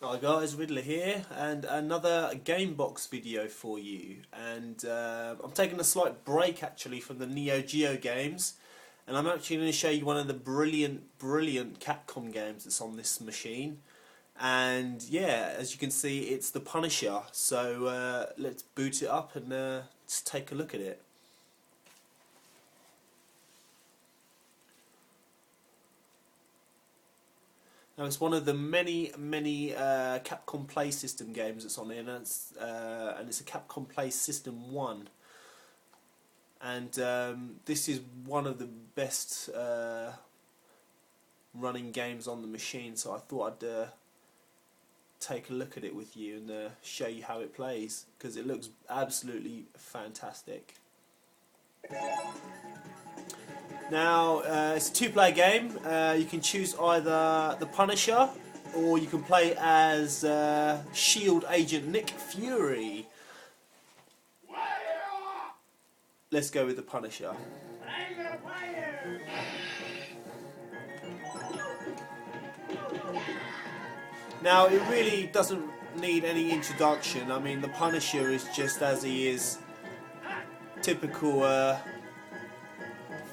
Hi guys, Riddler here, and another Gamebox video for you. And I'm taking a slight break actually from the Neo Geo games, and I'm actually going to show you one of the brilliant Capcom games that's on this machine. And yeah, as you can see, it's the Punisher. So let's boot it up and just take a look at it. Now it's one of the many Capcom Play System games that's on here, and it's a Capcom Play System 1. And this is one of the best running games on the machine, so I thought I'd take a look at it with you and show you how it plays, because it looks absolutely fantastic. Now, it's a two-player game. You can choose either the Punisher, or you can play as S.H.I.E.L.D. agent Nick Fury. Let's go with the Punisher. Now, it really doesn't need any introduction. I mean, the Punisher is just as he is. Typical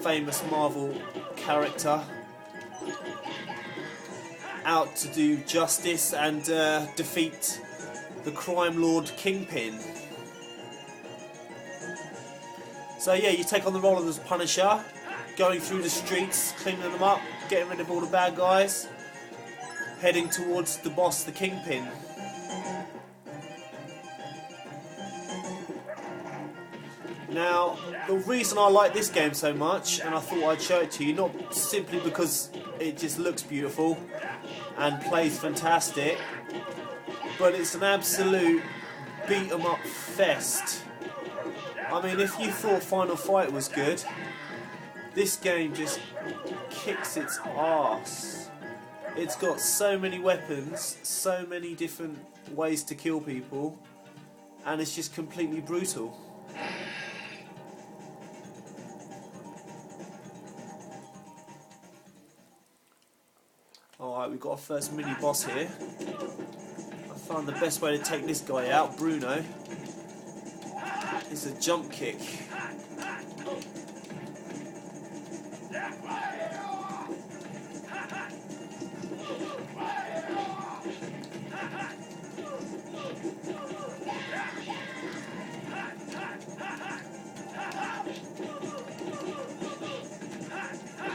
famous Marvel character, out to do justice and defeat the crime lord Kingpin. So yeah, you take on the role of the Punisher, going through the streets, cleaning them up, getting rid of all the bad guys, heading towards the boss, the Kingpin. Now, the reason I like this game so much, and I thought I'd show it to you, not simply because it just looks beautiful and plays fantastic, but it's an absolute beat-em-up fest. I mean, if you thought Final Fight was good, this game just kicks its arse. It's got so many weapons, so many different ways to kill people, and it's just completely brutal. Alright, we've got our first mini-boss here. I found the best way to take this guy out, Bruno, is a jump kick.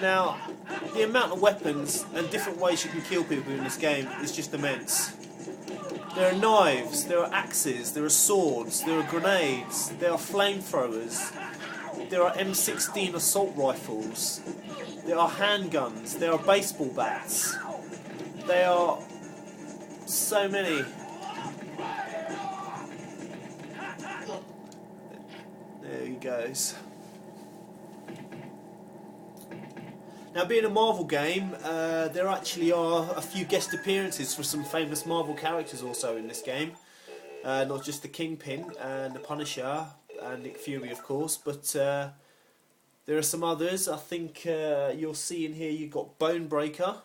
Now, the amount of weapons and different ways you can kill people in this game is just immense. There are knives, there are axes, there are swords, there are grenades, there are flamethrowers, there are M16 assault rifles, there are handguns, there are baseball bats. There are so many. There he goes. Now, being a Marvel game, there actually are a few guest appearances for some famous Marvel characters also in this game. Not just the Kingpin and the Punisher and Nick Fury, of course, but there are some others. I think you'll see in here you've got Bonebreaker,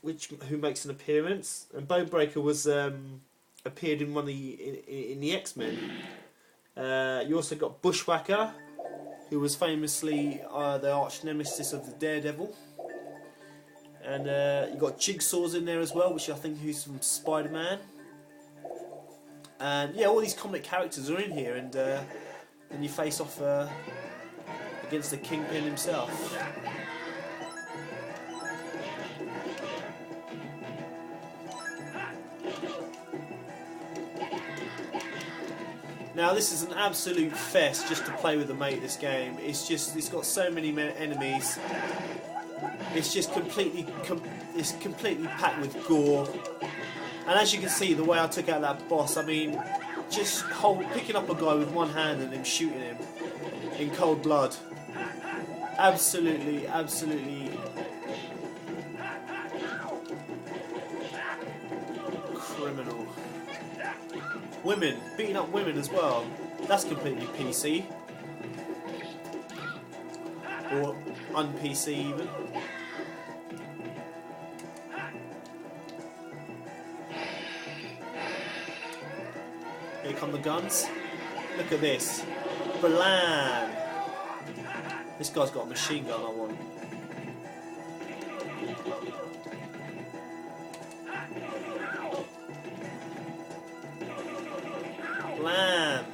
who makes an appearance. And Bonebreaker was appeared in one of the X-Men. You also got Bushwhacker, who was famously the arch nemesis of the Daredevil. And you got Jigsaw's in there as well, which I think who's from Spider-Man. And yeah, all these comic characters are in here, and then you face off against the Kingpin himself. Now, this is an absolute fest just to play with a mate. This game, it's got so many enemies. It's just completely packed with gore. And as you can see, the way I took out that boss, I mean, just picking up a guy with one hand and then shooting him in cold blood. Absolutely criminal. Women, beating up women as well. That's completely PC. Or un-PC even. come the guns. Look at this. Blam! This guy's got a machine gun I want. Blam!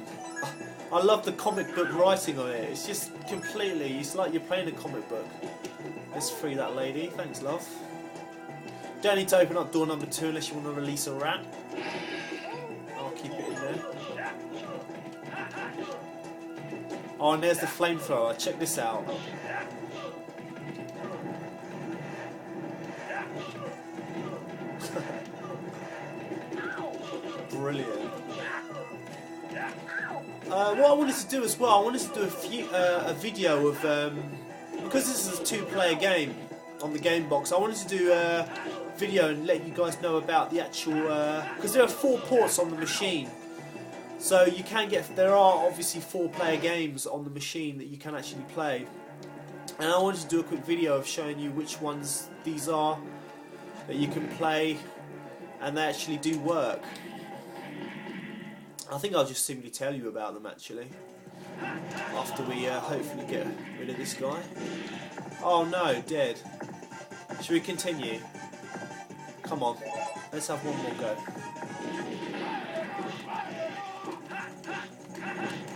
I love the comic book writing on it. It's just completely, it's like you're playing a comic book. Let's free that lady. Thanks, love. Don't need to open up door number 2 unless you want to release a rat. I'll keep it in there. Oh, and there's the flamethrower. Check this out. Brilliant. What I wanted to do as well, I wanted to do a video of, because this is a 2-player game on the Gamebox, I wanted to do a video and let you guys know about the actual, because there are 4 ports on the machine, so you can get, there are obviously 4-player games on the machine that you can actually play, and I wanted to do a quick video of showing you which ones these are that you can play, and they actually do work. I think I'll just simply tell you about them actually, after we hopefully get rid of this guy. Oh no, dead. Should we continue? Come on, let's have one more go.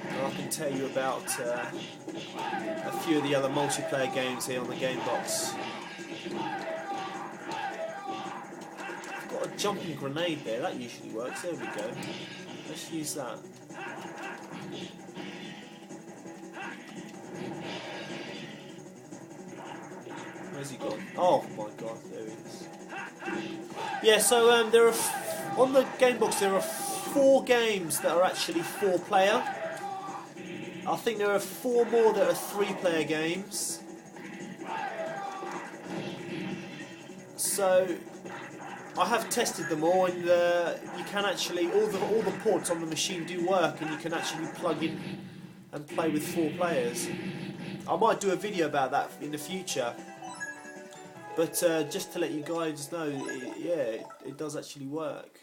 And I can tell you about a few of the other multiplayer games here on the Gamebox. I've got a jumping grenade there, that usually works, there we go. Let's use that. Where's he gone? Oh my god, there he is. Yeah, so there are on the Gamebox there are 4 games that are actually 4-player. I think there are 4 more that are 3-player games. So I have tested them all, and you can actually all the ports on the machine do work, and you can actually plug in and play with 4 players. I might do a video about that in the future, but just to let you guys know, it does actually work.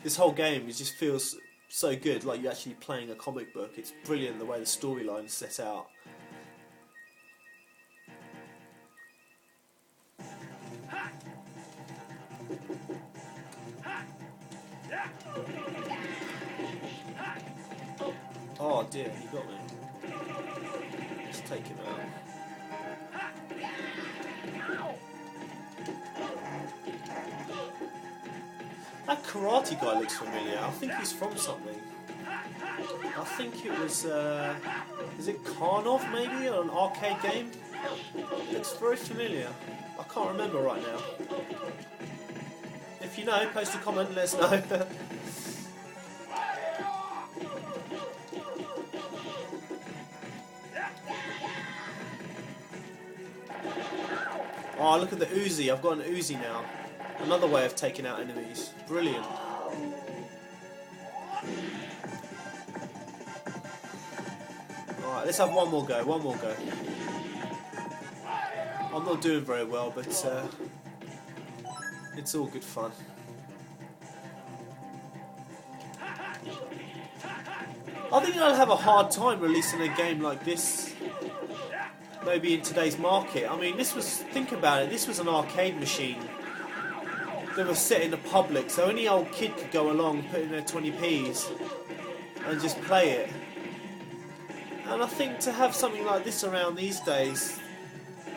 This whole game, it just feels so good, like you're actually playing a comic book. It's brilliant the way the storyline is set out. Oh dear, he got me. Let's take him out. That karate guy looks familiar. I think he's from something. I think it was, is it Karnov maybe, or an arcade game? It looks very familiar. I can't remember right now. If you know, post a comment and let us know. Oh, look at the Uzi. I've got an Uzi now. Another way of taking out enemies. Brilliant. Alright, let's have one more go. One more go. I'm not doing very well, but it's all good fun. I think I'll have a hard time releasing a game like this, maybe in today's market. I mean, this was, think about it, this was an arcade machine that was set in the public, so any old kid could go along, put in their 20p's and just play it. And I think to have something like this around these days,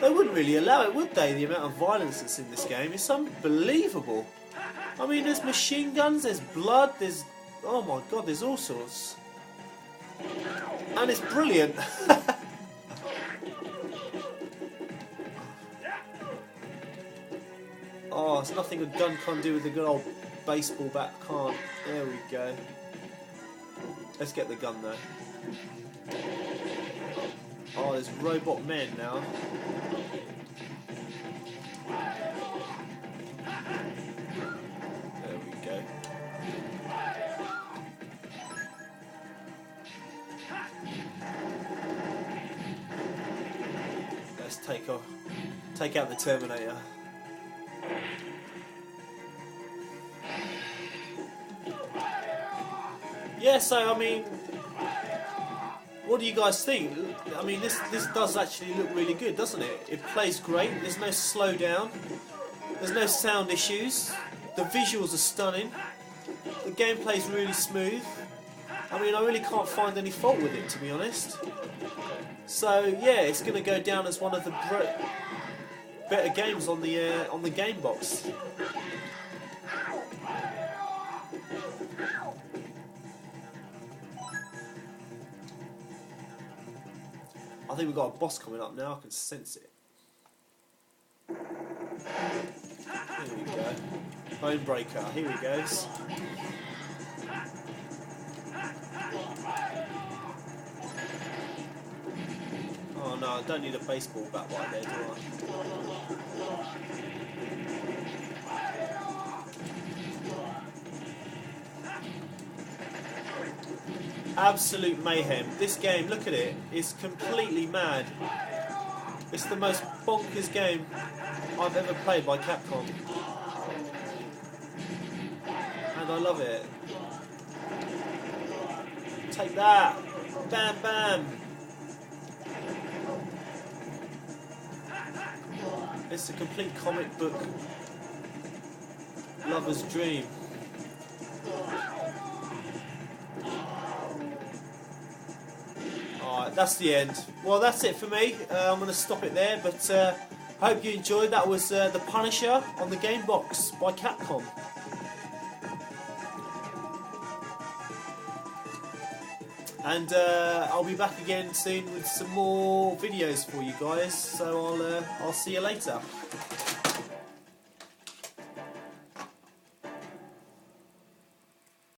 they wouldn't really allow it, would they? The amount of violence that's in this game, it's unbelievable. I mean, there's machine guns, there's blood, there's, oh my god, there's all sorts. And it's brilliant. Oh, it's nothing a gun can't do with a good old baseball bat can't. There we go. Let's get the gun though. Oh, there's robot men now. There we go. take out the Terminator. Yeah, so I mean, what do you guys think? I mean, this does actually look really good, doesn't it? It plays great. There's no slowdown. There's no sound issues. The visuals are stunning. The gameplay's really smooth. I mean, I really can't find any fault with it, to be honest. So yeah, it's going to go down as one of the better games on the Gamebox. I think we've got a boss coming up now. I can sense it. Here we go. Bonebreaker. Here he goes. Oh no, I don't need a baseball bat right there, do I? Absolute mayhem. This game, look at it, it's completely mad. It's the most bonkers game I've ever played by Capcom. And I love it. Take that! Bam bam! It's a complete comic book lover's dream. Alright, that's the end. Well, that's it for me. I'm going to stop it there, but I hope you enjoyed. That was The Punisher on the Gamebox by Capcom. And I'll be back again soon with some more videos for you guys. So I'll see you later.